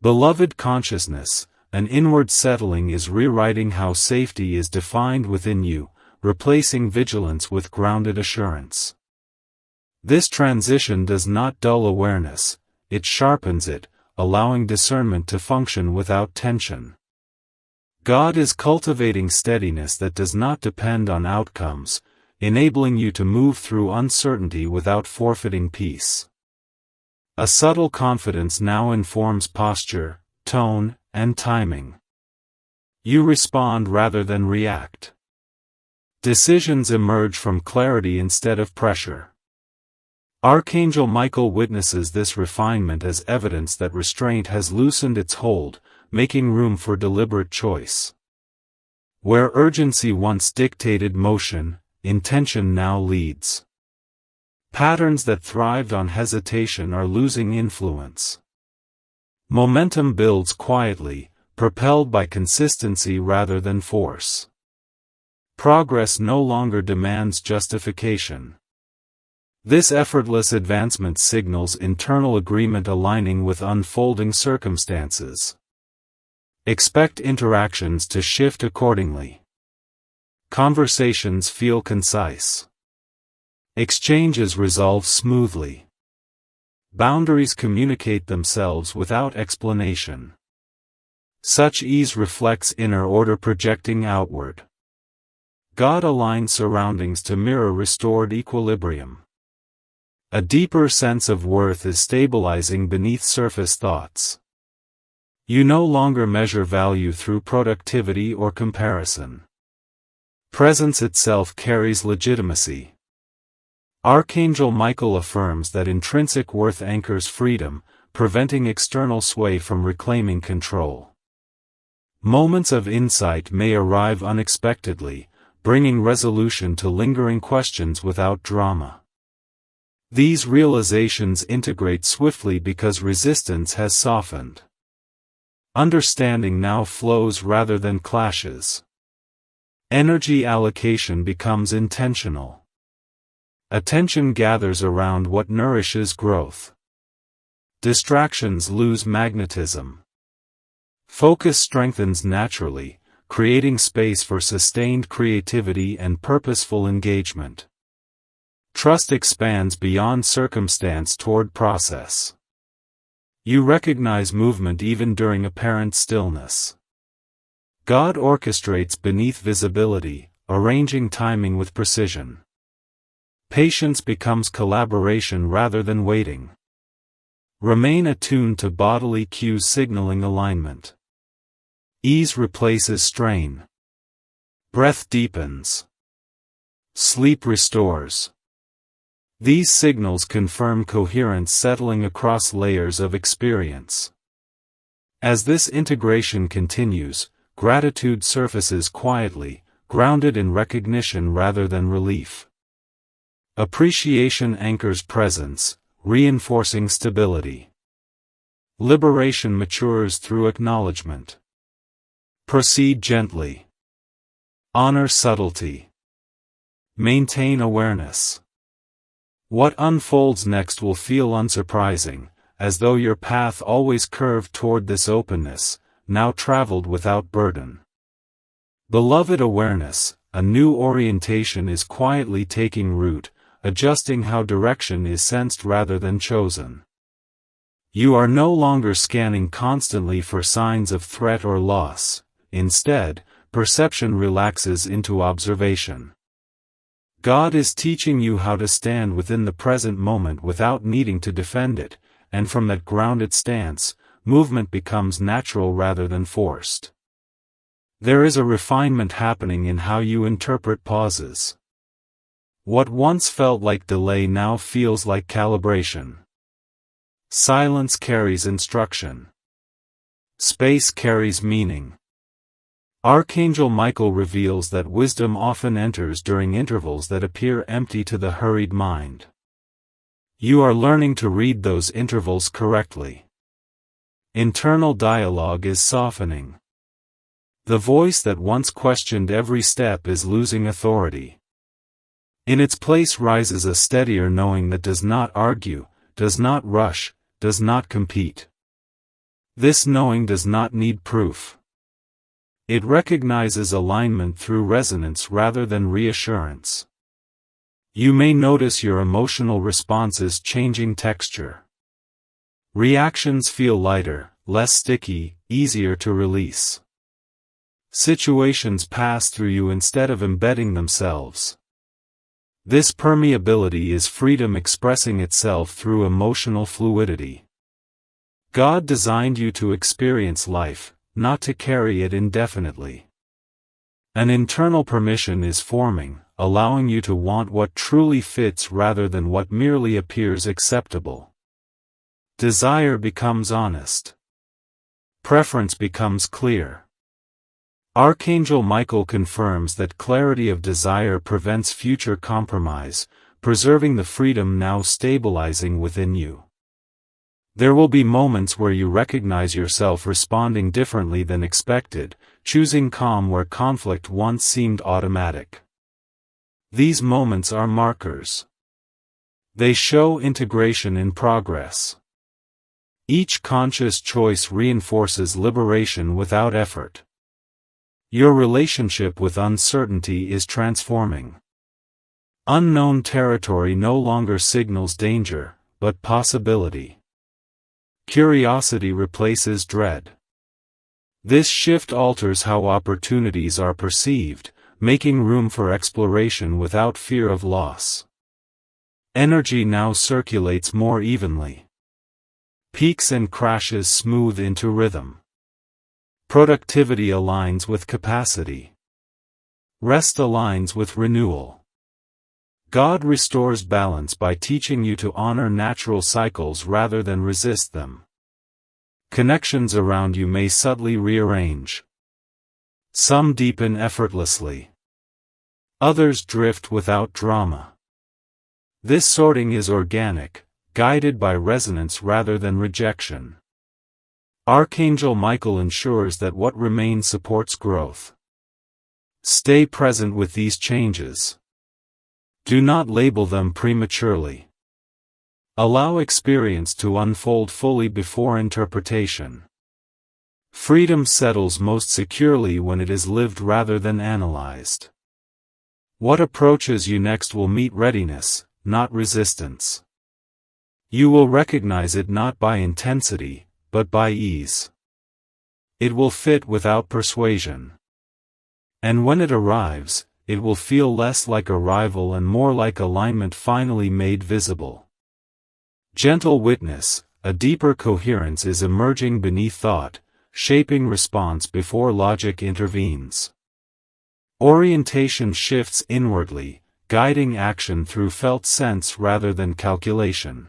Beloved consciousness, an inward settling is rewriting how safety is defined within you, replacing vigilance with grounded assurance. This transition does not dull awareness, it sharpens it, allowing discernment to function without tension. God is cultivating steadiness that does not depend on outcomes, enabling you to move through uncertainty without forfeiting peace. A subtle confidence now informs posture, tone, and timing. You respond rather than react. Decisions emerge from clarity instead of pressure. Archangel Michael witnesses this refinement as evidence that restraint has loosened its hold, making room for deliberate choice. Where urgency once dictated motion, intention now leads. Patterns that thrived on hesitation are losing influence. Momentum builds quietly, propelled by consistency rather than force. Progress no longer demands justification. This effortless advancement signals internal agreement aligning with unfolding circumstances. Expect interactions to shift accordingly. Conversations feel concise. Exchanges resolve smoothly. Boundaries communicate themselves without explanation. Such ease reflects inner order projecting outward. God-aligned surroundings to mirror restored equilibrium. A deeper sense of worth is stabilizing beneath surface thoughts. You no longer measure value through productivity or comparison. Presence itself carries legitimacy. Archangel Michael affirms that intrinsic worth anchors freedom, preventing external sway from reclaiming control. Moments of insight may arrive unexpectedly, bringing resolution to lingering questions without drama. These realizations integrate swiftly because resistance has softened. Understanding now flows rather than clashes. Energy allocation becomes intentional. Attention gathers around what nourishes growth. Distractions lose magnetism. Focus strengthens naturally, creating space for sustained creativity and purposeful engagement. Trust expands beyond circumstance toward process. You recognize movement even during apparent stillness. God orchestrates beneath visibility, arranging timing with precision. Patience becomes collaboration rather than waiting. Remain attuned to bodily cues signaling alignment. Ease replaces strain. Breath deepens. Sleep restores. These signals confirm coherence settling across layers of experience. As this integration continues, gratitude surfaces quietly, grounded in recognition rather than relief. Appreciation anchors presence, reinforcing stability. Liberation matures through acknowledgement. Proceed gently. Honor subtlety. Maintain awareness. What unfolds next will feel unsurprising, as though your path always curved toward this openness, now traveled without burden. Beloved awareness, a new orientation is quietly taking root, adjusting how direction is sensed rather than chosen. You are no longer scanning constantly for signs of threat or loss. Instead, perception relaxes into observation. God is teaching you how to stand within the present moment without needing to defend it, and from that grounded stance, movement becomes natural rather than forced. There is a refinement happening in how you interpret pauses. What once felt like delay now feels like calibration. Silence carries instruction. Space carries meaning. Archangel Michael reveals that wisdom often enters during intervals that appear empty to the hurried mind. You are learning to read those intervals correctly. Internal dialogue is softening. The voice that once questioned every step is losing authority. In its place rises a steadier knowing that does not argue, does not rush, does not compete. This knowing does not need proof. It recognizes alignment through resonance rather than reassurance. You may notice your emotional responses changing texture. Reactions feel lighter, less sticky, easier to release. Situations pass through you instead of embedding themselves. This permeability is freedom expressing itself through emotional fluidity. God designed you to experience life, not to carry it indefinitely. An internal permission is forming, allowing you to want what truly fits rather than what merely appears acceptable. Desire becomes honest. Preference becomes clear. Archangel Michael confirms that clarity of desire prevents future compromise, preserving the freedom now stabilizing within you. There will be moments where you recognize yourself responding differently than expected, choosing calm where conflict once seemed automatic. These moments are markers. They show integration in progress. Each conscious choice reinforces liberation without effort. Your relationship with uncertainty is transforming. Unknown territory no longer signals danger, but possibility. Curiosity replaces dread. This shift alters how opportunities are perceived, making room for exploration without fear of loss. Energy now circulates more evenly. Peaks and crashes smooth into rhythm. Productivity aligns with capacity. Rest aligns with renewal. God restores balance by teaching you to honor natural cycles rather than resist them. Connections around you may subtly rearrange. Some deepen effortlessly. Others drift without drama. This sorting is organic, guided by resonance rather than rejection. Archangel Michael ensures that what remains supports growth. Stay present with these changes. Do not label them prematurely. Allow experience to unfold fully before interpretation. Freedom settles most securely when it is lived rather than analyzed. What approaches you next will meet readiness, not resistance. You will recognize it not by intensity, but by ease. It will fit without persuasion. And when it arrives, it will feel less like arrival and more like alignment finally made visible. Gentle witness, a deeper coherence is emerging beneath thought, shaping response before logic intervenes. Orientation shifts inwardly, guiding action through felt sense rather than calculation.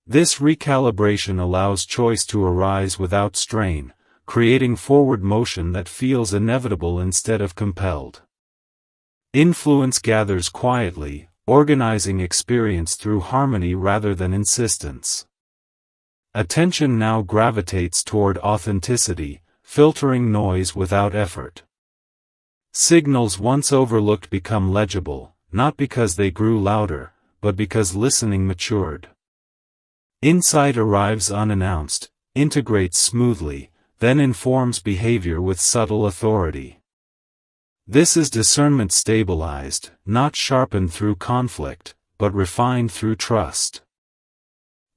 This recalibration allows choice to arise without strain, creating forward motion that feels inevitable instead of compelled. Influence gathers quietly, organizing experience through harmony rather than insistence. Attention now gravitates toward authenticity, filtering noise without effort. Signals once overlooked become legible, not because they grew louder, but because listening matured. Insight arrives unannounced, integrates smoothly, then informs behavior with subtle authority. This is discernment stabilized, not sharpened through conflict, but refined through trust.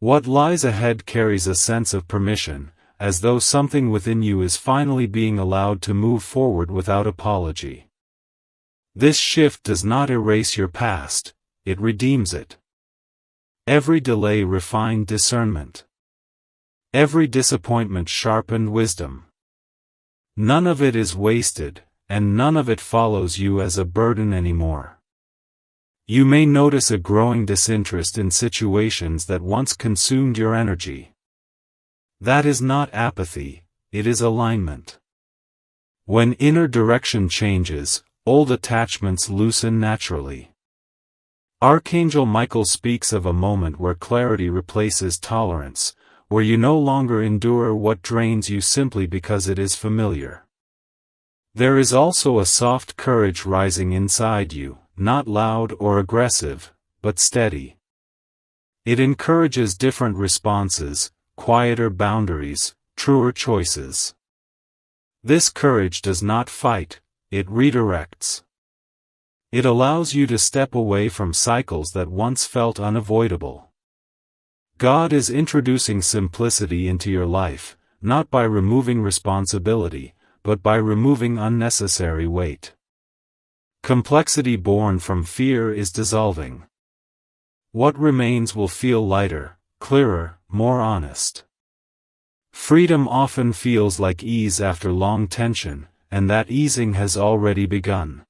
What lies ahead carries a sense of permission, as though something within you is finally being allowed to move forward without apology. This shift does not erase your past, it redeems it. Every delay refined discernment. Every disappointment sharpened wisdom. None of it is wasted, and none of it follows you as a burden anymore. You may notice a growing disinterest in situations that once consumed your energy. That is not apathy, it is alignment. When inner direction changes, old attachments loosen naturally. Archangel Michael speaks of a moment where clarity replaces tolerance, where you no longer endure what drains you simply because it is familiar. There is also a soft courage rising inside you, not loud or aggressive, but steady. It encourages different responses, quieter boundaries, truer choices. This courage does not fight, it redirects. It allows you to step away from cycles that once felt unavoidable. God is introducing simplicity into your life, not by removing responsibility, but by removing unnecessary weight. Complexity born from fear is dissolving. What remains will feel lighter, clearer, more honest. Freedom often feels like ease after long tension, and that easing has already begun.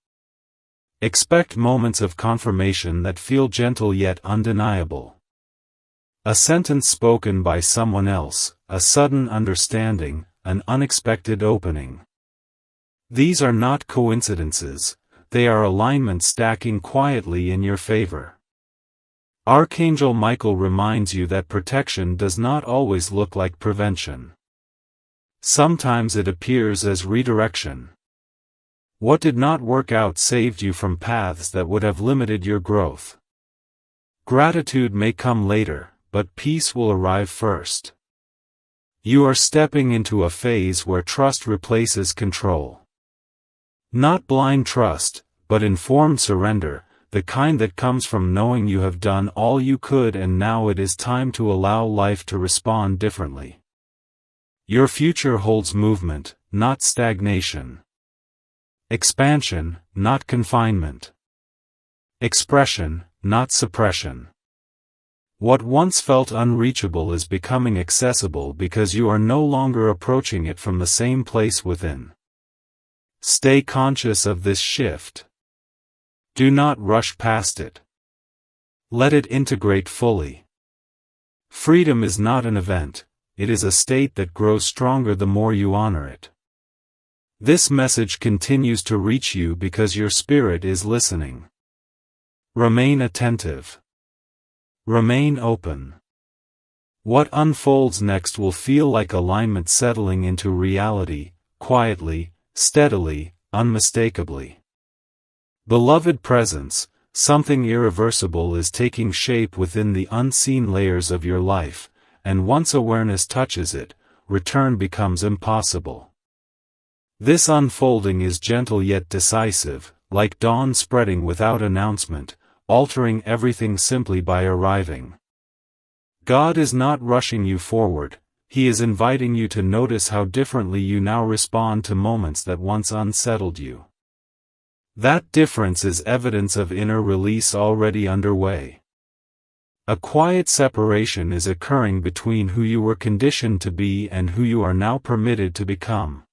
Expect moments of confirmation that feel gentle yet undeniable. A sentence spoken by someone else, a sudden understanding, an unexpected opening. These are not coincidences, they are alignments stacking quietly in your favor. Archangel Michael reminds you that protection does not always look like prevention. Sometimes it appears as redirection. What did not work out saved you from paths that would have limited your growth. Gratitude may come later, but peace will arrive first. You are stepping into a phase where trust replaces control. Not blind trust, but informed surrender, the kind that comes from knowing you have done all you could and now it is time to allow life to respond differently. Your future holds movement, not stagnation. Expansion, not confinement. Expression, not suppression. What once felt unreachable is becoming accessible because you are no longer approaching it from the same place within. Stay conscious of this shift. Do not rush past it. Let it integrate fully. Freedom is not an event, it is a state that grows stronger the more you honor it. This message continues to reach you because your spirit is listening. Remain attentive. Remain open. What unfolds next will feel like alignment settling into reality, quietly, steadily, unmistakably. Beloved presence, something irreversible is taking shape within the unseen layers of your life, and once awareness touches it, return becomes impossible. This unfolding is gentle yet decisive, like dawn spreading without announcement, altering everything simply by arriving. God is not rushing you forward, He is inviting you to notice how differently you now respond to moments that once unsettled you. That difference is evidence of inner release already underway. A quiet separation is occurring between who you were conditioned to be and who you are now permitted to become.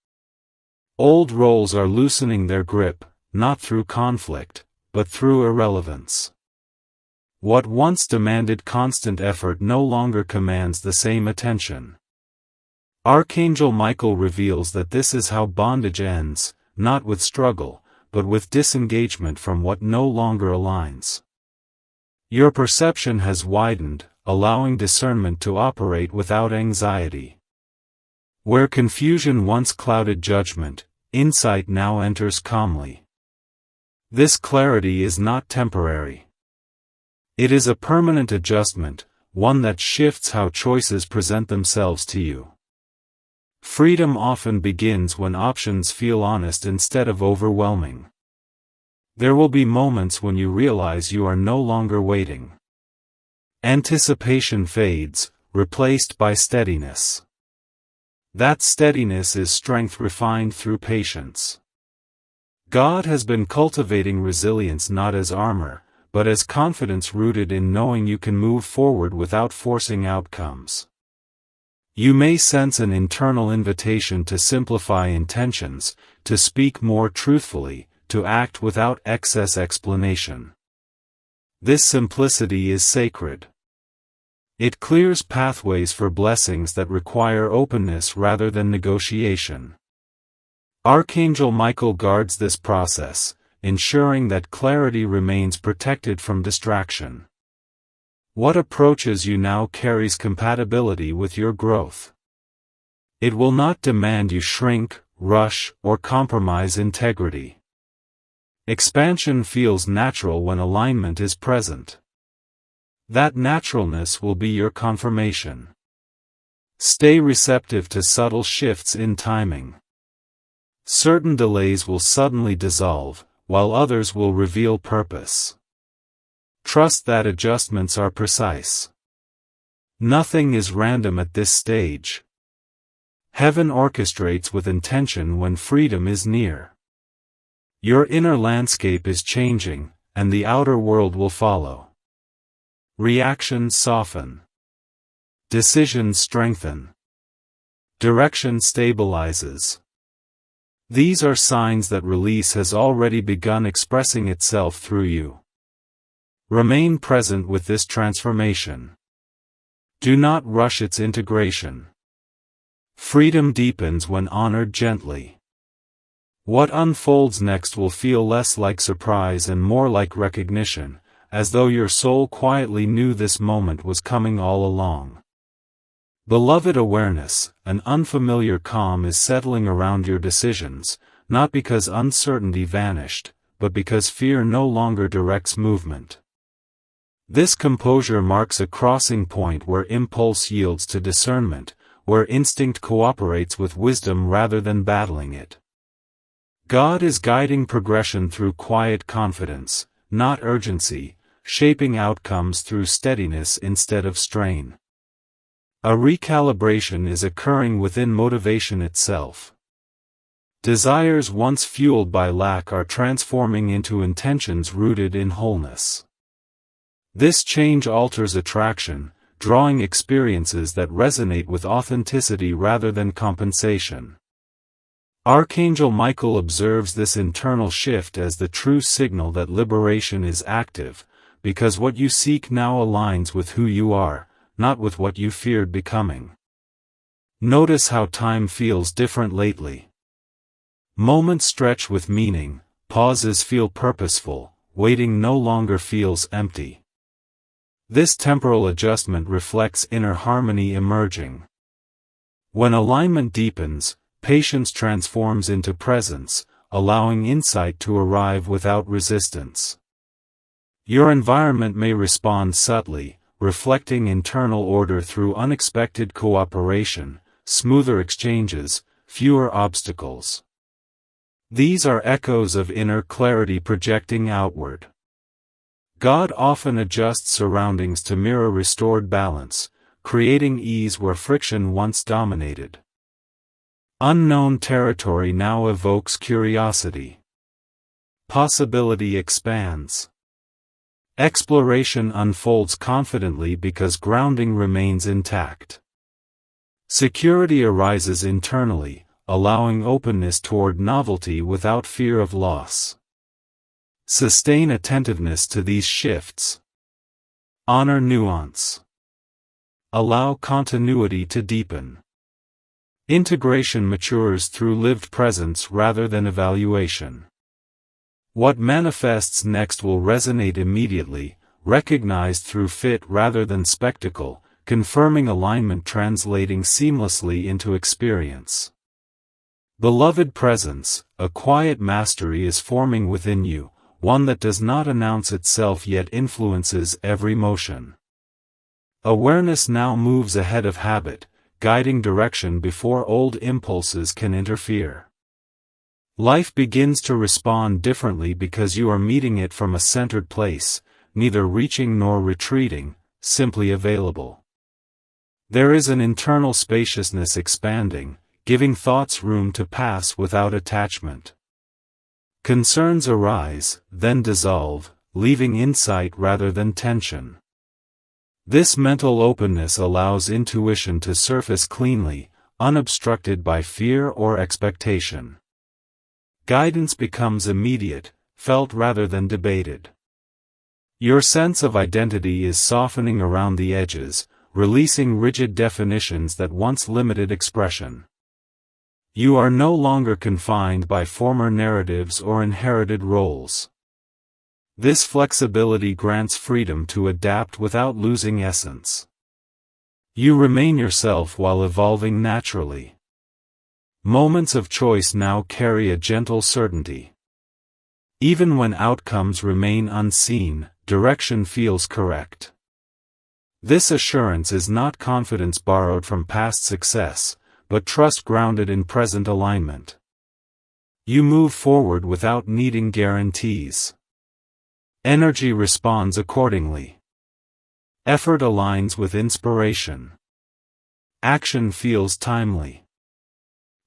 Old roles are loosening their grip, not through conflict, but through irrelevance. What once demanded constant effort no longer commands the same attention. Archangel Michael reveals that this is how bondage ends, not with struggle, but with disengagement from what no longer aligns. Your perception has widened, allowing discernment to operate without anxiety. Where confusion once clouded judgment, insight now enters calmly. This clarity is not temporary. It is a permanent adjustment, one that shifts how choices present themselves to you. Freedom often begins when options feel honest instead of overwhelming. There will be moments when you realize you are no longer waiting. Anticipation fades, replaced by steadiness. That steadiness is strength refined through patience. God has been cultivating resilience not as armor, but as confidence rooted in knowing you can move forward without forcing outcomes. You may sense an internal invitation to simplify intentions, to speak more truthfully, to act without excess explanation. This simplicity is sacred. It clears pathways for blessings that require openness rather than negotiation. Archangel Michael guards this process, ensuring that clarity remains protected from distraction. What approaches you now carries compatibility with your growth. It will not demand you shrink, rush, or compromise integrity. Expansion feels natural when alignment is present. That naturalness will be your confirmation. Stay receptive to subtle shifts in timing. Certain delays will suddenly dissolve, while others will reveal purpose. Trust that adjustments are precise. Nothing is random at this stage. Heaven orchestrates with intention when freedom is near. Your inner landscape is changing, and the outer world will follow. Reactions soften. Decisions strengthen. Direction stabilizes. These are signs that release has already begun expressing itself through you. Remain present with this transformation. Do not rush its integration. Freedom deepens when honored gently. What unfolds next will feel less like surprise and more like recognition, as though your soul quietly knew this moment was coming all along. Beloved awareness, an unfamiliar calm is settling around your decisions, not because uncertainty vanished, but because fear no longer directs movement. This composure marks a crossing point where impulse yields to discernment, where instinct cooperates with wisdom rather than battling it. God is guiding progression through quiet confidence, not urgency, shaping outcomes through steadiness instead of strain. A recalibration is occurring within motivation itself. Desires once fueled by lack are transforming into intentions rooted in wholeness. This change alters attraction, drawing experiences that resonate with authenticity rather than compensation. Archangel Michael observes this internal shift as the true signal that liberation is active, because what you seek now aligns with who you are, not with what you feared becoming. Notice how time feels different lately. Moments stretch with meaning, pauses feel purposeful, waiting no longer feels empty. This temporal adjustment reflects inner harmony emerging. When alignment deepens, patience transforms into presence, allowing insight to arrive without resistance. Your environment may respond subtly, reflecting internal order through unexpected cooperation, smoother exchanges, fewer obstacles. These are echoes of inner clarity projecting outward. God often adjusts surroundings to mirror restored balance, creating ease where friction once dominated. Unknown territory now evokes curiosity. Possibility expands. Exploration unfolds confidently because grounding remains intact. Security arises internally, allowing openness toward novelty without fear of loss. Sustain attentiveness to these shifts. Honor nuance. Allow continuity to deepen. Integration matures through lived presence rather than evaluation. What manifests next will resonate immediately, recognized through fit rather than spectacle, confirming alignment translating seamlessly into experience. Beloved presence, a quiet mastery is forming within you, one that does not announce itself yet influences every motion. Awareness now moves ahead of habit, guiding direction before old impulses can interfere. Life begins to respond differently because you are meeting it from a centered place, neither reaching nor retreating, simply available. There is an internal spaciousness expanding, giving thoughts room to pass without attachment. Concerns arise, then dissolve, leaving insight rather than tension. This mental openness allows intuition to surface cleanly, unobstructed by fear or expectation. Guidance becomes immediate, felt rather than debated. Your sense of identity is softening around the edges, releasing rigid definitions that once limited expression. You are no longer confined by former narratives or inherited roles. This flexibility grants freedom to adapt without losing essence. You remain yourself while evolving naturally. Moments of choice now carry a gentle certainty. Even when outcomes remain unseen, direction feels correct. This assurance is not confidence borrowed from past success, but trust grounded in present alignment. You move forward without needing guarantees. Energy responds accordingly. Effort aligns with inspiration. Action feels timely.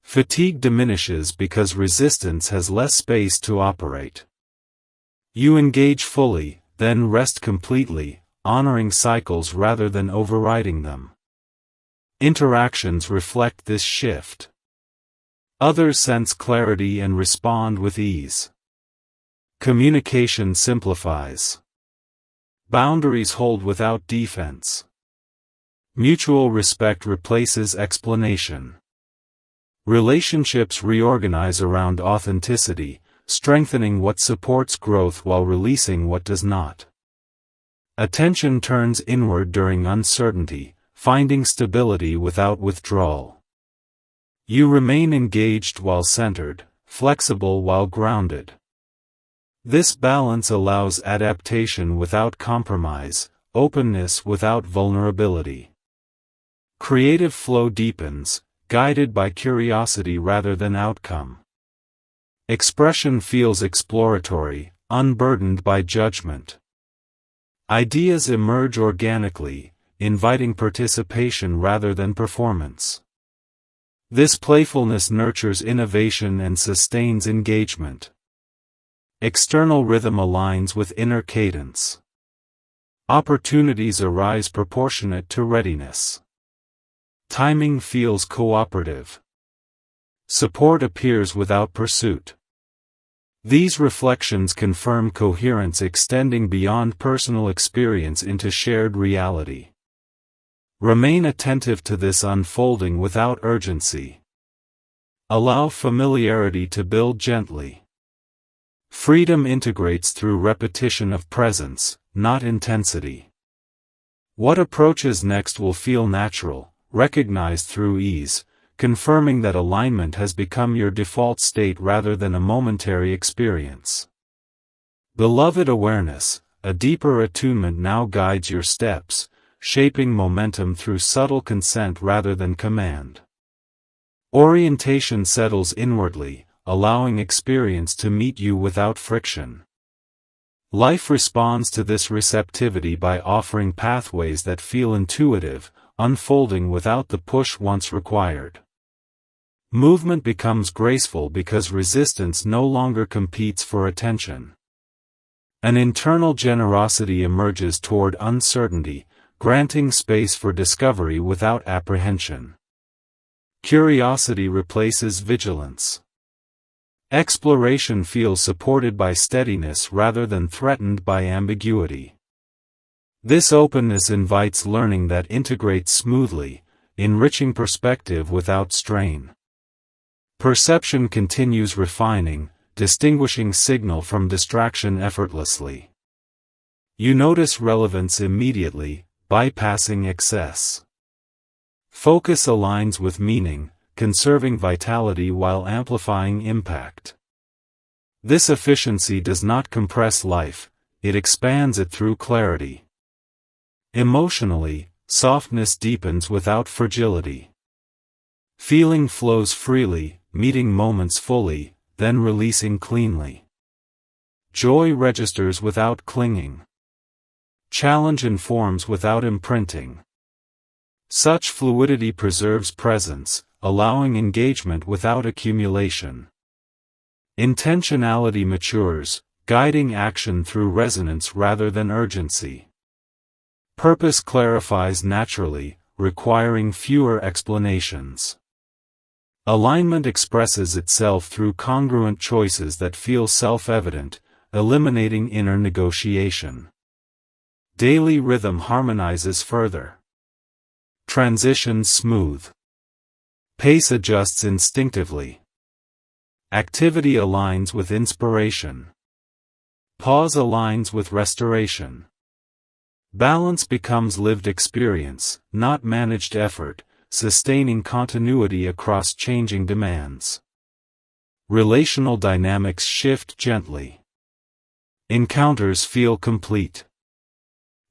Fatigue diminishes because resistance has less space to operate. You engage fully, then rest completely, honoring cycles rather than overriding them. Interactions reflect this shift. Others sense clarity and respond with ease. Communication simplifies. Boundaries hold without defense. Mutual respect replaces explanation. Relationships reorganize around authenticity, strengthening what supports growth while releasing what does not. Attention turns inward during uncertainty, finding stability without withdrawal. You remain engaged while centered, flexible while grounded. This balance allows adaptation without compromise, openness without vulnerability. Creative flow deepens, guided by curiosity rather than outcome. Expression feels exploratory, unburdened by judgment. Ideas emerge organically, inviting participation rather than performance. This playfulness nurtures innovation and sustains engagement. External rhythm aligns with inner cadence. Opportunities arise proportionate to readiness. Timing feels cooperative. Support appears without pursuit. These reflections confirm coherence extending beyond personal experience into shared reality. Remain attentive to this unfolding without urgency. Allow familiarity to build gently. Freedom integrates through repetition of presence, not intensity. What approaches next will feel natural, recognized through ease, confirming that alignment has become your default state rather than a momentary experience. Beloved awareness, a deeper attunement now guides your steps, shaping momentum through subtle consent rather than command. Orientation settles inwardly, allowing experience to meet you without friction. Life responds to this receptivity by offering pathways that feel intuitive, unfolding without the push once required. Movement becomes graceful because resistance no longer competes for attention. An internal generosity emerges toward uncertainty, granting space for discovery without apprehension. Curiosity replaces vigilance. Exploration feels supported by steadiness rather than threatened by ambiguity. This openness invites learning that integrates smoothly, enriching perspective without strain. Perception continues refining, distinguishing signal from distraction effortlessly. You notice relevance immediately, bypassing excess. Focus aligns with meaning, conserving vitality while amplifying impact. This efficiency does not compress life, it expands it through clarity. Emotionally, softness deepens without fragility. Feeling flows freely, meeting moments fully, then releasing cleanly. Joy registers without clinging. Challenge informs without imprinting. Such fluidity preserves presence, allowing engagement without accumulation. Intentionality matures, guiding action through resonance rather than urgency. Purpose clarifies naturally, requiring fewer explanations. Alignment expresses itself through congruent choices that feel self-evident, eliminating inner negotiation. Daily rhythm harmonizes further. Transitions smooth. Pace adjusts instinctively. Activity aligns with inspiration. Pause aligns with restoration. Balance becomes lived experience, not managed effort, sustaining continuity across changing demands. Relational dynamics shift gently. Encounters feel complete.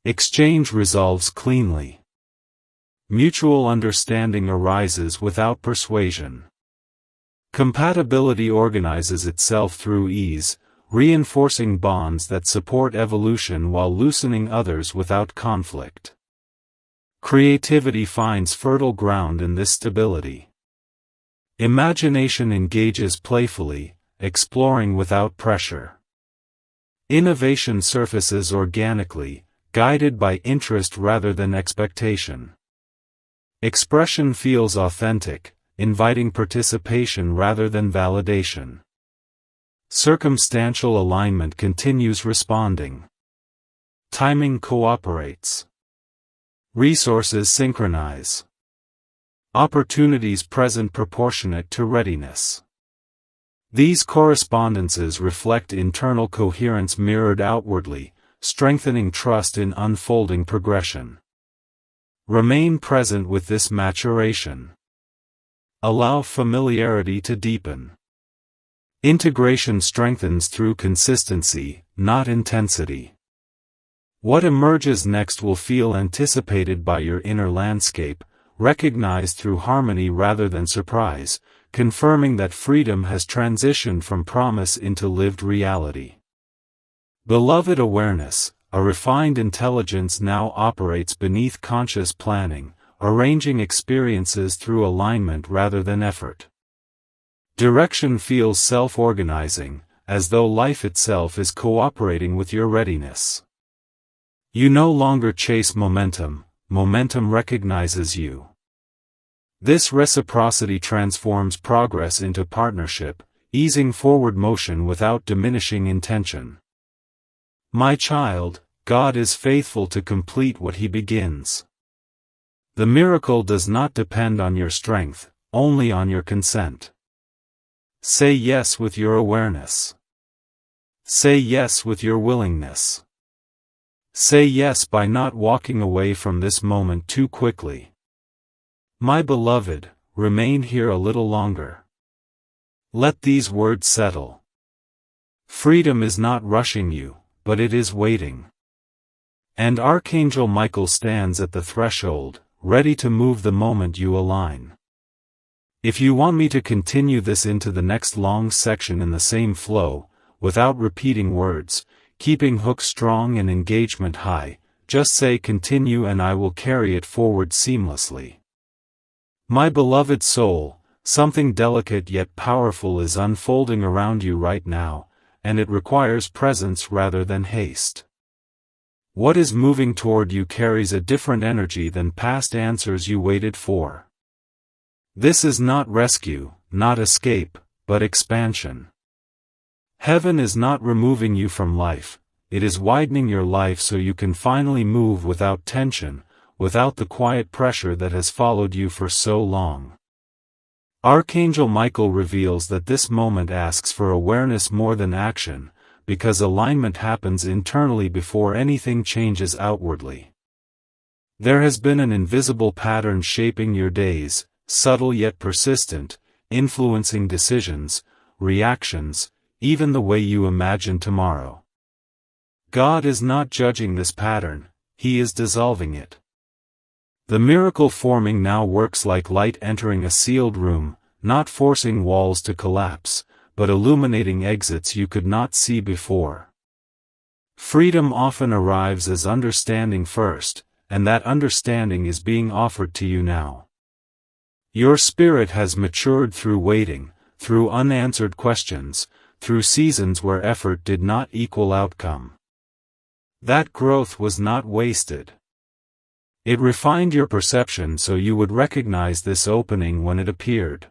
Exchange resolves cleanly. Mutual understanding arises without persuasion. Compatibility organizes itself through ease, reinforcing bonds that support evolution while loosening others without conflict. Creativity finds fertile ground in this stability. Imagination engages playfully, exploring without pressure. Innovation surfaces organically, guided by interest rather than expectation. Expression feels authentic, inviting participation rather than validation. Circumstantial alignment continues responding. Timing cooperates. Resources synchronize. Opportunities present proportionate to readiness. These correspondences reflect internal coherence mirrored outwardly, strengthening trust in unfolding progression. Remain present with this maturation. Allow familiarity to deepen. Integration strengthens through consistency, not intensity. What emerges next will feel anticipated by your inner landscape, recognized through harmony rather than surprise, confirming that freedom has transitioned from promise into lived reality. Beloved awareness, a refined intelligence now operates beneath conscious planning, arranging experiences through alignment rather than effort. Direction feels self-organizing, as though life itself is cooperating with your readiness. You no longer chase momentum, momentum recognizes you. This reciprocity transforms progress into partnership, easing forward motion without diminishing intention. My child, God is faithful to complete what He begins. The miracle does not depend on your strength, only on your consent. Say yes with your awareness. Say yes with your willingness. Say yes by not walking away from this moment too quickly. My beloved, remain here a little longer. Let these words settle. Freedom is not rushing you, but it is waiting. And Archangel Michael stands at the threshold, ready to move the moment you align. If you want me to continue this into the next long section in the same flow, without repeating words, keeping hook strong and engagement high, just say continue and I will carry it forward seamlessly. My beloved soul, something delicate yet powerful is unfolding around you right now, and it requires presence rather than haste. What is moving toward you carries a different energy than past answers you waited for. This is not rescue, not escape, but expansion. Heaven is not removing you from life, it is widening your life so you can finally move without tension, without the quiet pressure that has followed you for so long. Archangel Michael reveals that this moment asks for awareness more than action, because alignment happens internally before anything changes outwardly. There has been an invisible pattern shaping your days, subtle yet persistent, influencing decisions, reactions, even the way you imagine tomorrow. God is not judging this pattern, He is dissolving it. The miracle forming now works like light entering a sealed room, not forcing walls to collapse, but illuminating exits you could not see before. Freedom often arrives as understanding first, and that understanding is being offered to you now. Your spirit has matured through waiting, through unanswered questions, through seasons where effort did not equal outcome. That growth was not wasted. It refined your perception so you would recognize this opening when it appeared.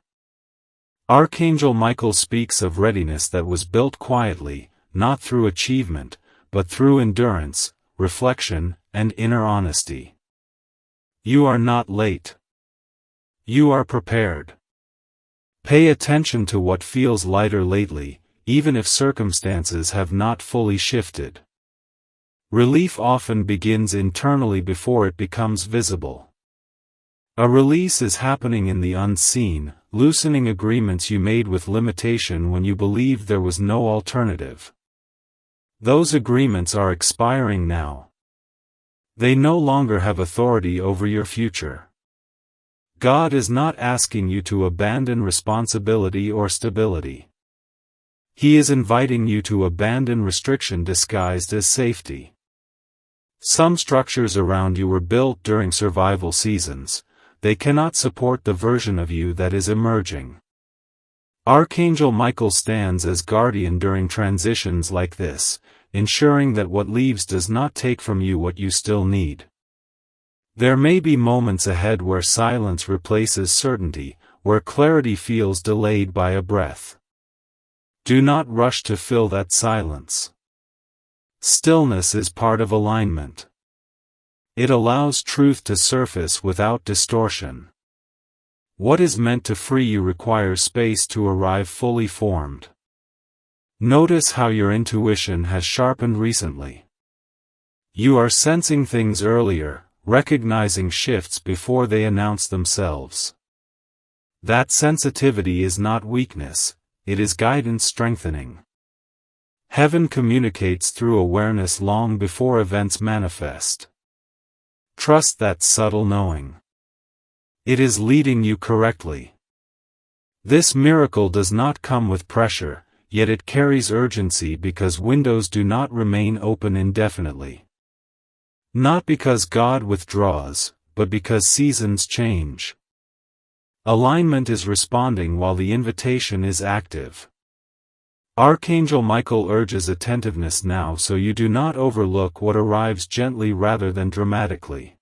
Archangel Michael speaks of readiness that was built quietly, not through achievement, but through endurance, reflection, and inner honesty. You are not late. You are prepared. Pay attention to what feels lighter lately, even if circumstances have not fully shifted. Relief often begins internally before it becomes visible. A release is happening in the unseen, loosening agreements you made with limitation when you believed there was no alternative. Those agreements are expiring now. They no longer have authority over your future. God is not asking you to abandon responsibility or stability. He is inviting you to abandon restriction disguised as safety. Some structures around you were built during survival seasons. They cannot support the version of you that is emerging. Archangel Michael stands as guardian during transitions like this, ensuring that what leaves does not take from you what you still need. There may be moments ahead where silence replaces certainty, where clarity feels delayed by a breath. Do not rush to fill that silence. Stillness is part of alignment. It allows truth to surface without distortion. What is meant to free you requires space to arrive fully formed. Notice how your intuition has sharpened recently. You are sensing things earlier, recognizing shifts before they announce themselves. That sensitivity is not weakness, it is guidance strengthening. Heaven communicates through awareness long before events manifest. Trust that subtle knowing. It is leading you correctly. This miracle does not come with pressure, yet it carries urgency because windows do not remain open indefinitely. Not because God withdraws, but because seasons change. Alignment is responding while the invitation is active. Archangel Michael urges attentiveness now so you do not overlook what arrives gently rather than dramatically.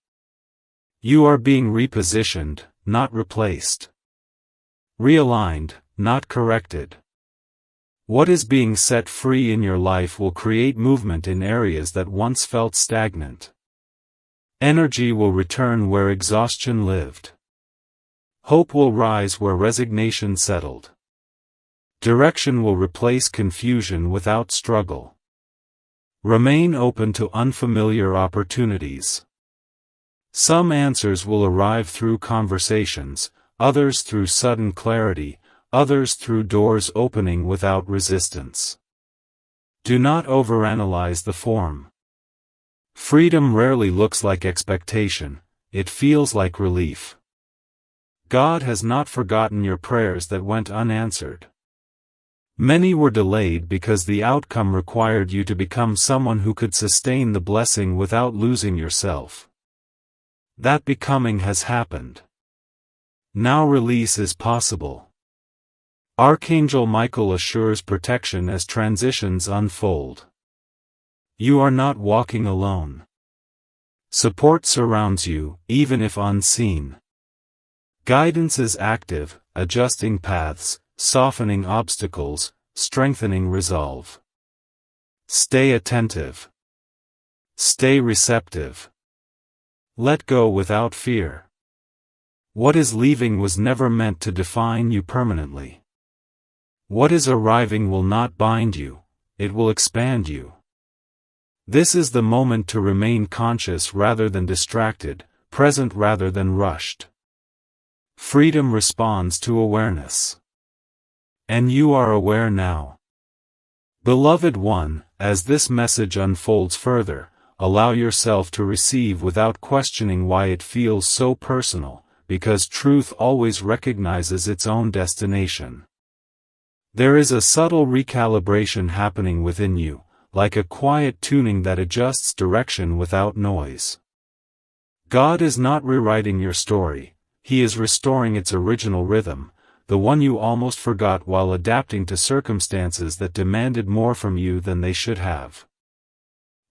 You are being repositioned, not replaced. Realigned, not corrected. What is being set free in your life will create movement in areas that once felt stagnant. Energy will return where exhaustion lived. Hope will rise where resignation settled. Direction will replace confusion without struggle. Remain open to unfamiliar opportunities. Some answers will arrive through conversations, others through sudden clarity, others through doors opening without resistance. Do not overanalyze the form. Freedom rarely looks like expectation, it feels like relief. God has not forgotten your prayers that went unanswered. Many were delayed because the outcome required you to become someone who could sustain the blessing without losing yourself. That becoming has happened. Now release is possible. Archangel Michael assures protection as transitions unfold. You are not walking alone. Support surrounds you, even if unseen. Guidance is active, adjusting paths, softening obstacles, strengthening resolve. Stay attentive. Stay receptive. Let go without fear. What is leaving was never meant to define you permanently. What is arriving will not bind you, it will expand you. This is the moment to remain conscious rather than distracted, present rather than rushed. Freedom responds to awareness. And you are aware now. Beloved one, as this message unfolds further, allow yourself to receive without questioning why it feels so personal, because truth always recognizes its own destination. There is a subtle recalibration happening within you, like a quiet tuning that adjusts direction without noise. God is not rewriting your story, He is restoring its original rhythm, the one you almost forgot while adapting to circumstances that demanded more from you than they should have.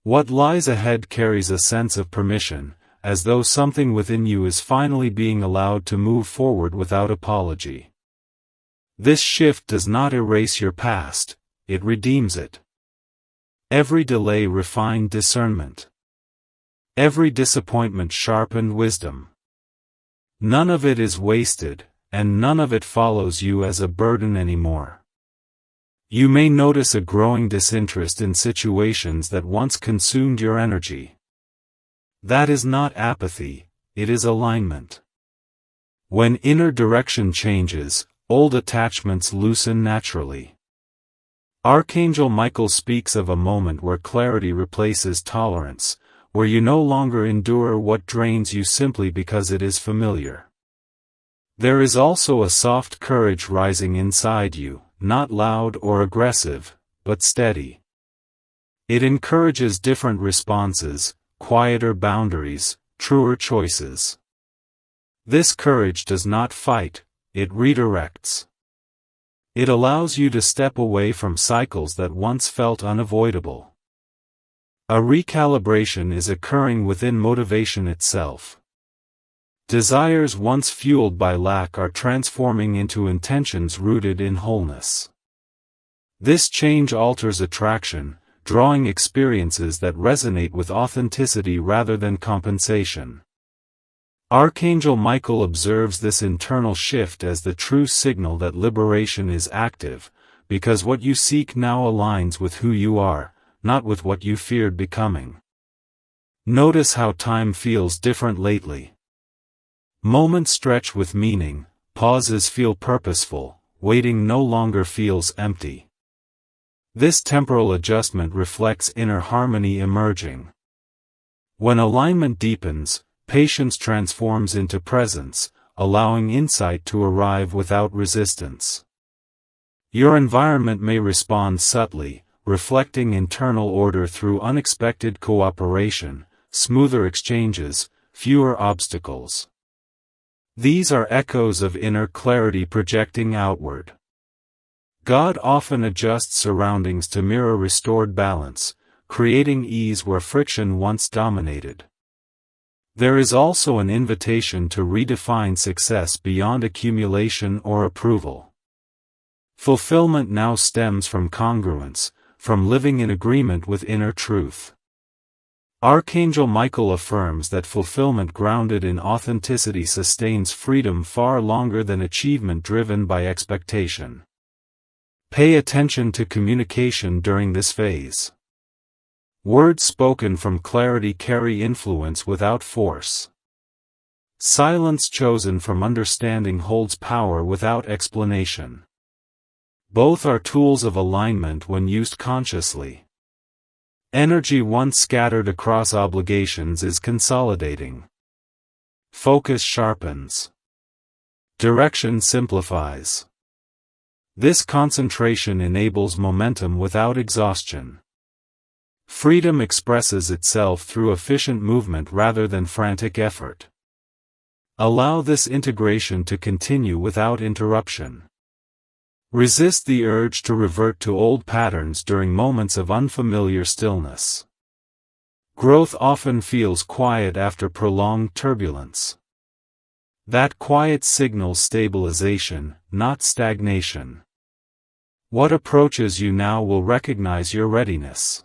What lies ahead carries a sense of permission, as though something within you is finally being allowed to move forward without apology. This shift does not erase your past, it redeems it. Every delay refined discernment. Every disappointment sharpened wisdom. None of it is wasted, and none of it follows you as a burden anymore. You may notice a growing disinterest in situations that once consumed your energy. That is not apathy, it is alignment. When inner direction changes, old attachments loosen naturally. Archangel Michael speaks of a moment where clarity replaces tolerance, where you no longer endure what drains you simply because it is familiar. There is also a soft courage rising inside you, not loud or aggressive, but steady. It encourages different responses, quieter boundaries, truer choices. This courage does not fight, it redirects. It allows you to step away from cycles that once felt unavoidable. A recalibration is occurring within motivation itself. Desires once fueled by lack are transforming into intentions rooted in wholeness. This change alters attraction, drawing experiences that resonate with authenticity rather than compensation. Archangel Michael observes this internal shift as the true signal that liberation is active, because what you seek now aligns with who you are, not with what you feared becoming. Notice how time feels different lately. Moments stretch with meaning, pauses feel purposeful, waiting no longer feels empty. This temporal adjustment reflects inner harmony emerging. When alignment deepens, patience transforms into presence, allowing insight to arrive without resistance. Your environment may respond subtly, reflecting internal order through unexpected cooperation, smoother exchanges, fewer obstacles. These are echoes of inner clarity projecting outward. God often adjusts surroundings to mirror restored balance, creating ease where friction once dominated. There is also an invitation to redefine success beyond accumulation or approval. Fulfillment now stems from congruence, from living in agreement with inner truth. Archangel Michael affirms that fulfillment grounded in authenticity sustains freedom far longer than achievement driven by expectation. Pay attention to communication during this phase. Words spoken from clarity carry influence without force. Silence chosen from understanding holds power without explanation. Both are tools of alignment when used consciously. Energy once scattered across obligations is consolidating. Focus sharpens. Direction simplifies. This concentration enables momentum without exhaustion. Freedom expresses itself through efficient movement rather than frantic effort. Allow this integration to continue without interruption. Resist the urge to revert to old patterns during moments of unfamiliar stillness. Growth often feels quiet after prolonged turbulence. That quiet signals stabilization, not stagnation. What approaches you now will recognize your readiness.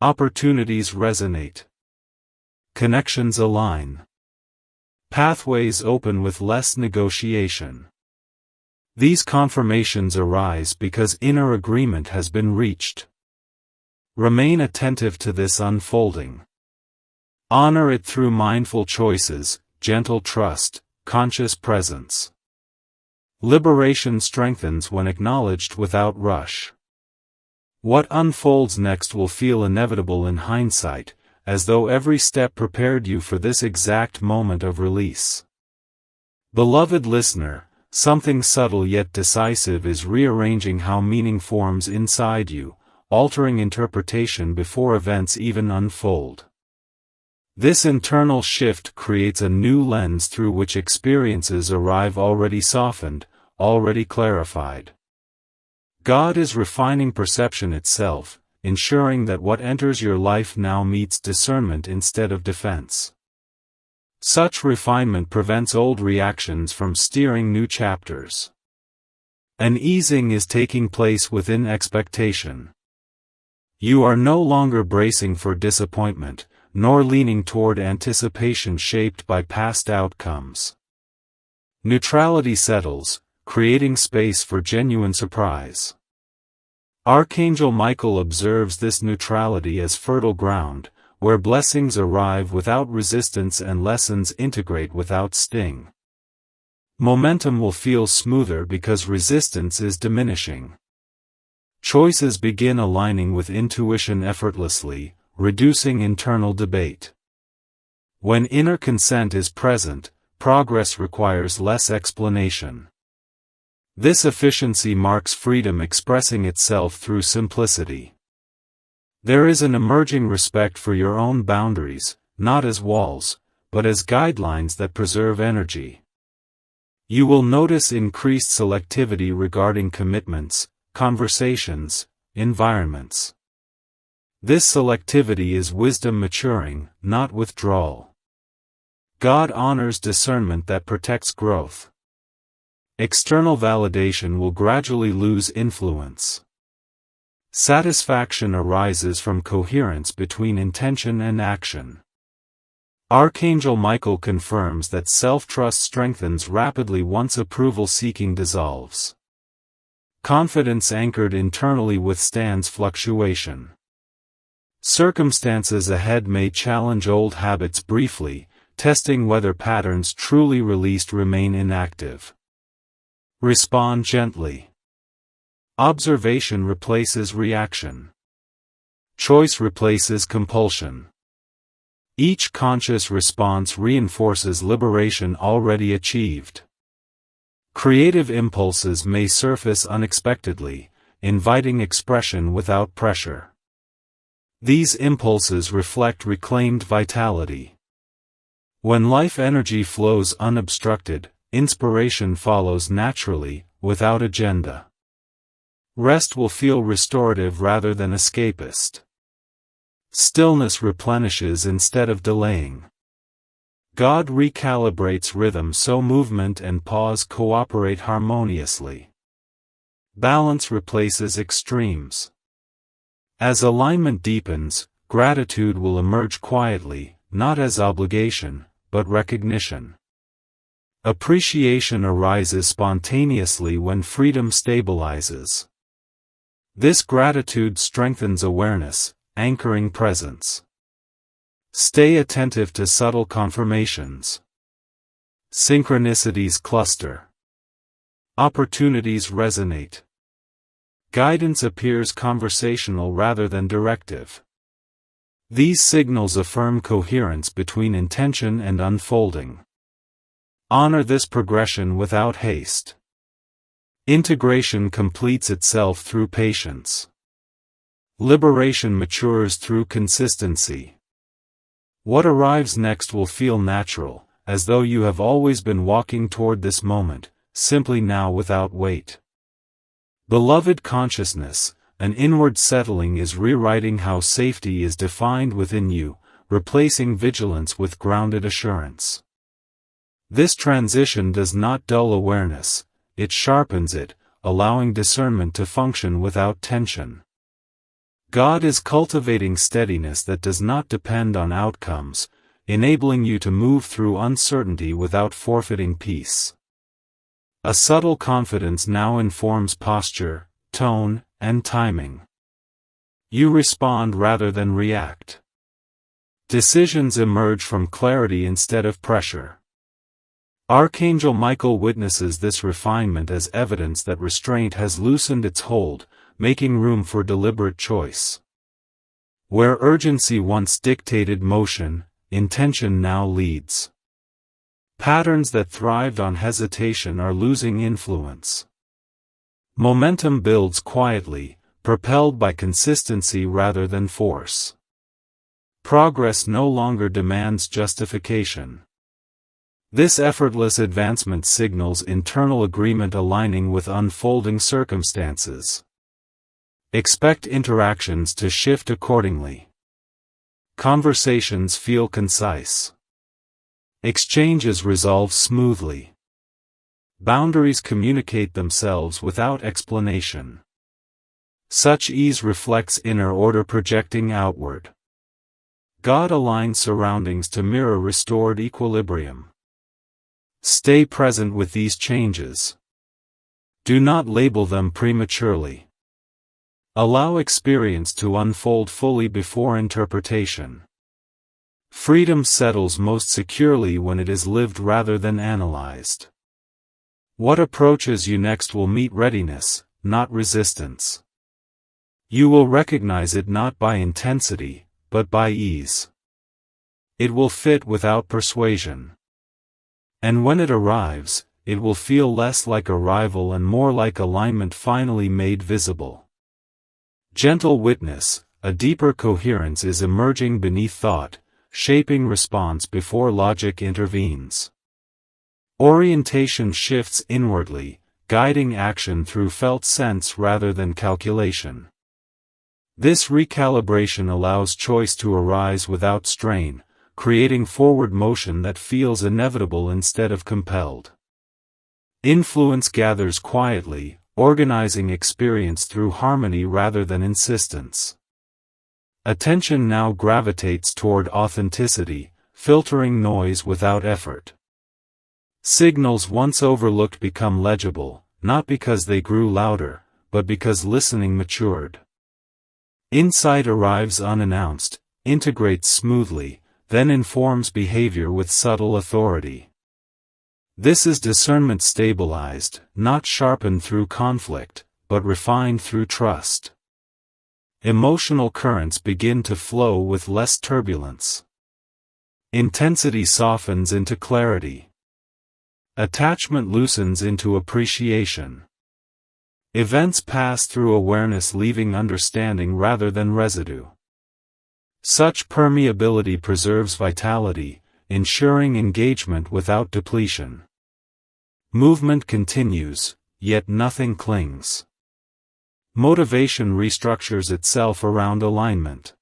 Opportunities resonate. Connections align. Pathways open with less negotiation. These confirmations arise because inner agreement has been reached. Remain attentive to this unfolding. Honor it through mindful choices, gentle trust, conscious presence. Liberation strengthens when acknowledged without rush. What unfolds next will feel inevitable in hindsight, as though every step prepared you for this exact moment of release. Beloved listener, something subtle yet decisive is rearranging how meaning forms inside you, altering interpretation before events even unfold. This internal shift creates a new lens through which experiences arrive already softened, already clarified. God is refining perception itself, ensuring that what enters your life now meets discernment instead of defense. Such refinement prevents old reactions from steering new chapters. An easing is taking place within expectation. You are no longer bracing for disappointment, nor leaning toward anticipation shaped by past outcomes. Neutrality settles, creating space for genuine surprise. Archangel Michael observes this neutrality as fertile ground, where blessings arrive without resistance and lessons integrate without sting. Momentum will feel smoother because resistance is diminishing. Choices begin aligning with intuition effortlessly, reducing internal debate. When inner consent is present, progress requires less explanation. This efficiency marks freedom expressing itself through simplicity. There is an emerging respect for your own boundaries, not as walls, but as guidelines that preserve energy. You will notice increased selectivity regarding commitments, conversations, environments. This selectivity is wisdom maturing, not withdrawal. God honors discernment that protects growth. External validation will gradually lose influence. Satisfaction arises from coherence between intention and action. Archangel Michael confirms that self-trust strengthens rapidly once approval-seeking dissolves. Confidence anchored internally withstands fluctuation. Circumstances ahead may challenge old habits briefly, testing whether patterns truly released remain inactive. Respond gently. Observation replaces reaction. Choice replaces compulsion. Each conscious response reinforces liberation already achieved. Creative impulses may surface unexpectedly, inviting expression without pressure. These impulses reflect reclaimed vitality. When life energy flows unobstructed, inspiration follows naturally, without agenda. Rest will feel restorative rather than escapist. Stillness replenishes instead of delaying. God recalibrates rhythm so movement and pause cooperate harmoniously. Balance replaces extremes. As alignment deepens, gratitude will emerge quietly, not as obligation, but recognition. Appreciation arises spontaneously when freedom stabilizes. This gratitude strengthens awareness, anchoring presence. Stay attentive to subtle confirmations. Synchronicities cluster. Opportunities resonate. Guidance appears conversational rather than directive. These signals affirm coherence between intention and unfolding. Honor this progression without haste. Integration completes itself through patience. Liberation matures through consistency. What arrives next will feel natural, as though you have always been walking toward this moment, simply now without weight. Beloved consciousness, an inward settling is rewriting how safety is defined within you, replacing vigilance with grounded assurance. This transition does not dull awareness, it sharpens it, allowing discernment to function without tension. God is cultivating steadiness that does not depend on outcomes, enabling you to move through uncertainty without forfeiting peace. A subtle confidence now informs posture, tone, and timing. You respond rather than react. Decisions emerge from clarity instead of pressure. Archangel Michael witnesses this refinement as evidence that restraint has loosened its hold, making room for deliberate choice. Where urgency once dictated motion, intention now leads. Patterns that thrived on hesitation are losing influence. Momentum builds quietly, propelled by consistency rather than force. Progress no longer demands justification. This effortless advancement signals internal agreement aligning with unfolding circumstances. Expect interactions to shift accordingly. Conversations feel concise. Exchanges resolve smoothly. Boundaries communicate themselves without explanation. Such ease reflects inner order projecting outward. God aligns surroundings to mirror restored equilibrium. Stay present with these changes. Do not label them prematurely. Allow experience to unfold fully before interpretation. Freedom settles most securely when it is lived rather than analyzed. What approaches you next will meet readiness, not resistance. You will recognize it not by intensity, but by ease. It will fit without persuasion. And when it arrives, it will feel less like arrival and more like alignment finally made visible. Gentle witness, a deeper coherence is emerging beneath thought, shaping response before logic intervenes. Orientation shifts inwardly, guiding action through felt sense rather than calculation. This recalibration allows choice to arise without strain, creating forward motion that feels inevitable instead of compelled. Influence gathers quietly, organizing experience through harmony rather than insistence. Attention now gravitates toward authenticity, filtering noise without effort. Signals once overlooked become legible, not because they grew louder, but because listening matured. Insight arrives unannounced, integrates smoothly, then informs behavior with subtle authority. This is discernment stabilized, not sharpened through conflict, but refined through trust. Emotional currents begin to flow with less turbulence. Intensity softens into clarity. Attachment loosens into appreciation. Events pass through awareness, leaving understanding rather than residue. Such permeability preserves vitality, ensuring engagement without depletion. Movement continues, yet nothing clings. Motivation restructures itself around alignment.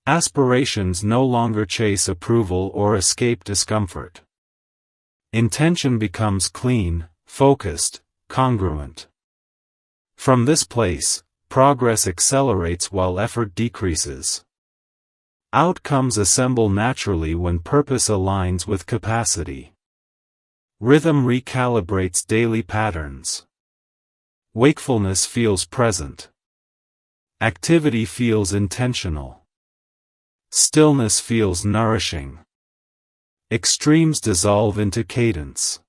Aspirations no longer chase approval or escape discomfort. Intention becomes clean, focused, congruent. From this place, progress accelerates while effort decreases. Outcomes assemble naturally when purpose aligns with capacity. Rhythm recalibrates daily patterns. Wakefulness feels present. Activity feels intentional. Stillness feels nourishing. Extremes dissolve into cadence.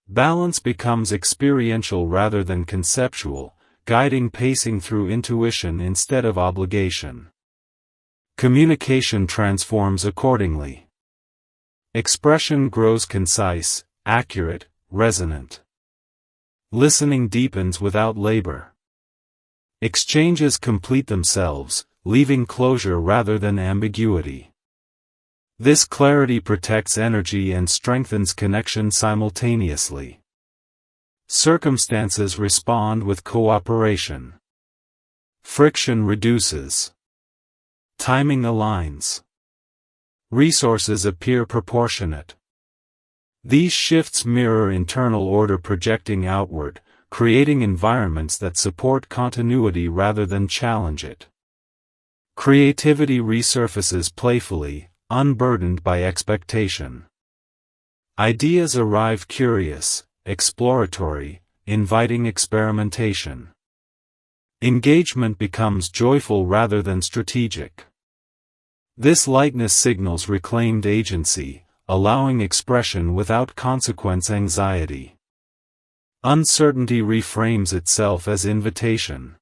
Balance becomes experiential rather than conceptual, guiding pacing through intuition instead of obligation. Communication transforms accordingly. Expression grows concise, accurate, resonant. Listening deepens without labor. Exchanges complete themselves, leaving closure rather than ambiguity. This clarity protects energy and strengthens connection simultaneously. Circumstances respond with cooperation. Friction reduces. Timing aligns. Resources appear proportionate. These shifts mirror internal order projecting outward, creating environments that support continuity rather than challenge it. Creativity resurfaces playfully, unburdened by expectation. Ideas arrive curious, exploratory, inviting experimentation. Engagement becomes joyful rather than strategic. This lightness signals reclaimed agency, allowing expression without consequence anxiety. Uncertainty reframes itself as invitation.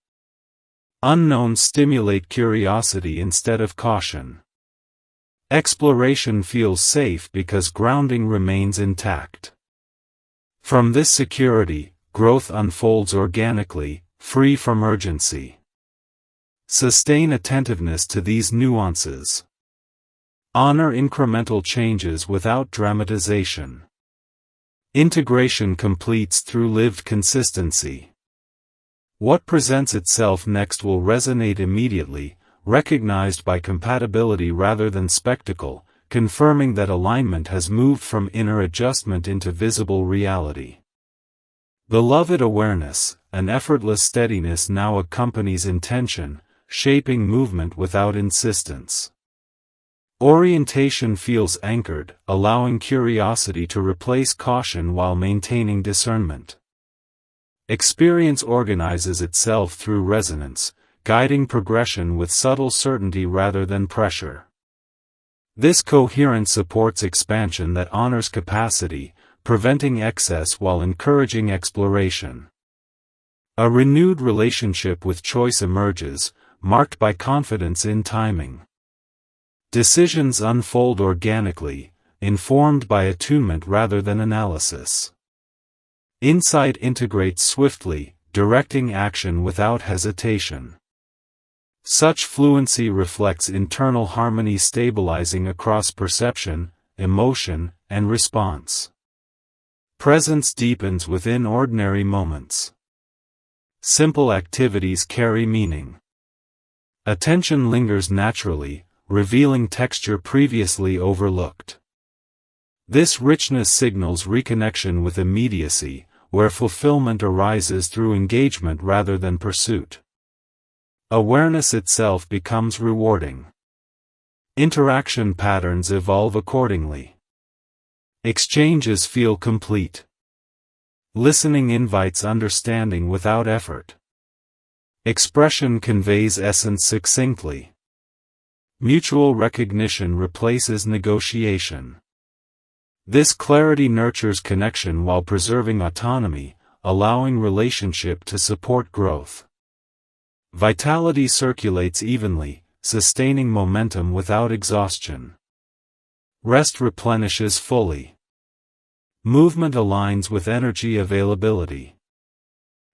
Unknowns stimulate curiosity instead of caution. Exploration feels safe because grounding remains intact. From this security, growth unfolds organically, free from urgency. Sustain attentiveness to these nuances. Honor incremental changes without dramatization. Integration completes through lived consistency. What presents itself next will resonate immediately, recognized by compatibility rather than spectacle, confirming that alignment has moved from inner adjustment into visible reality. Beloved awareness, an effortless steadiness now accompanies intention, shaping movement without insistence. Orientation feels anchored, allowing curiosity to replace caution while maintaining discernment. Experience organizes itself through resonance, guiding progression with subtle certainty rather than pressure. This coherence supports expansion that honors capacity, preventing excess while encouraging exploration. A renewed relationship with choice emerges, marked by confidence in timing. Decisions unfold organically, informed by attunement rather than analysis. Insight integrates swiftly, directing action without hesitation. Such fluency reflects internal harmony stabilizing across perception, emotion, and response. Presence deepens within ordinary moments. Simple activities carry meaning. Attention lingers naturally, revealing texture previously overlooked. This richness signals reconnection with immediacy, where fulfillment arises through engagement rather than pursuit. Awareness itself becomes rewarding. Interaction patterns evolve accordingly. Exchanges feel complete. Listening invites understanding without effort. Expression conveys essence succinctly. Mutual recognition replaces negotiation. This clarity nurtures connection while preserving autonomy, allowing relationship to support growth. Vitality circulates evenly, sustaining momentum without exhaustion. Rest replenishes fully. Movement aligns with energy availability.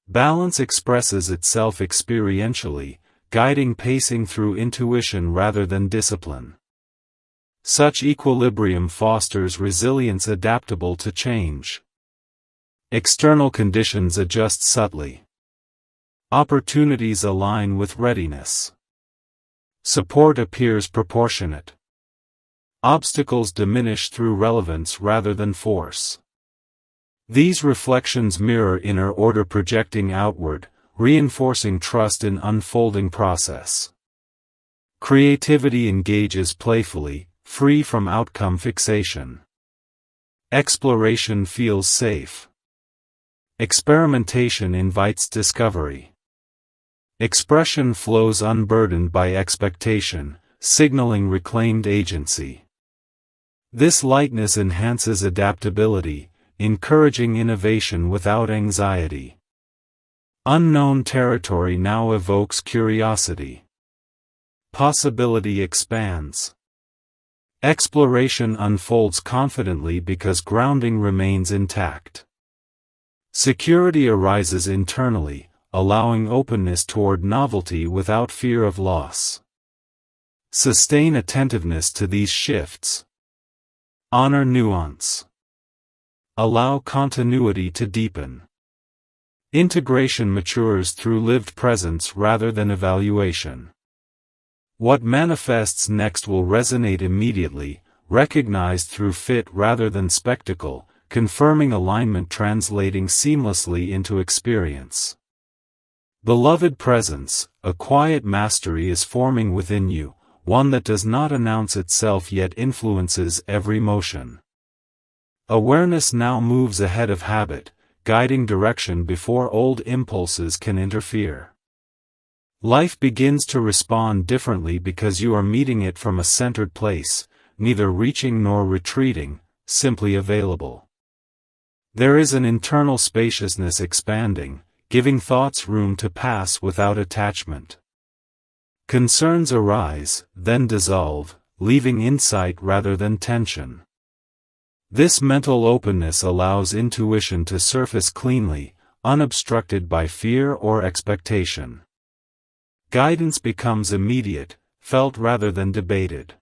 Balance expresses itself experientially, guiding pacing through intuition rather than discipline. Such equilibrium fosters resilience adaptable to change. External conditions adjust subtly. Opportunities align with readiness. Support appears proportionate. Obstacles diminish through relevance rather than force. These reflections mirror inner order projecting outward, reinforcing trust in unfolding process. Creativity engages playfully, free from outcome fixation. Exploration feels safe. Experimentation invites discovery. Expression flows unburdened by expectation, signaling reclaimed agency. This lightness enhances adaptability, encouraging innovation without anxiety. Unknown territory now evokes curiosity. Possibility expands. Exploration unfolds confidently because grounding remains intact. Security arises internally, allowing openness toward novelty without fear of loss. Sustain attentiveness to these shifts. Honor nuance. Allow continuity to deepen. Integration matures through lived presence rather than evaluation. What manifests next will resonate immediately, recognized through fit rather than spectacle, confirming alignment translating seamlessly into experience. Beloved presence, a quiet mastery is forming within you, one that does not announce itself yet influences every motion. Awareness now moves ahead of habit, guiding direction before old impulses can interfere. Life begins to respond differently because you are meeting it from a centered place, neither reaching nor retreating, simply available. There is an internal spaciousness expanding, giving thoughts room to pass without attachment. Concerns arise, then dissolve, leaving insight rather than tension. This mental openness allows intuition to surface cleanly, unobstructed by fear or expectation. Guidance becomes immediate, felt rather than debated.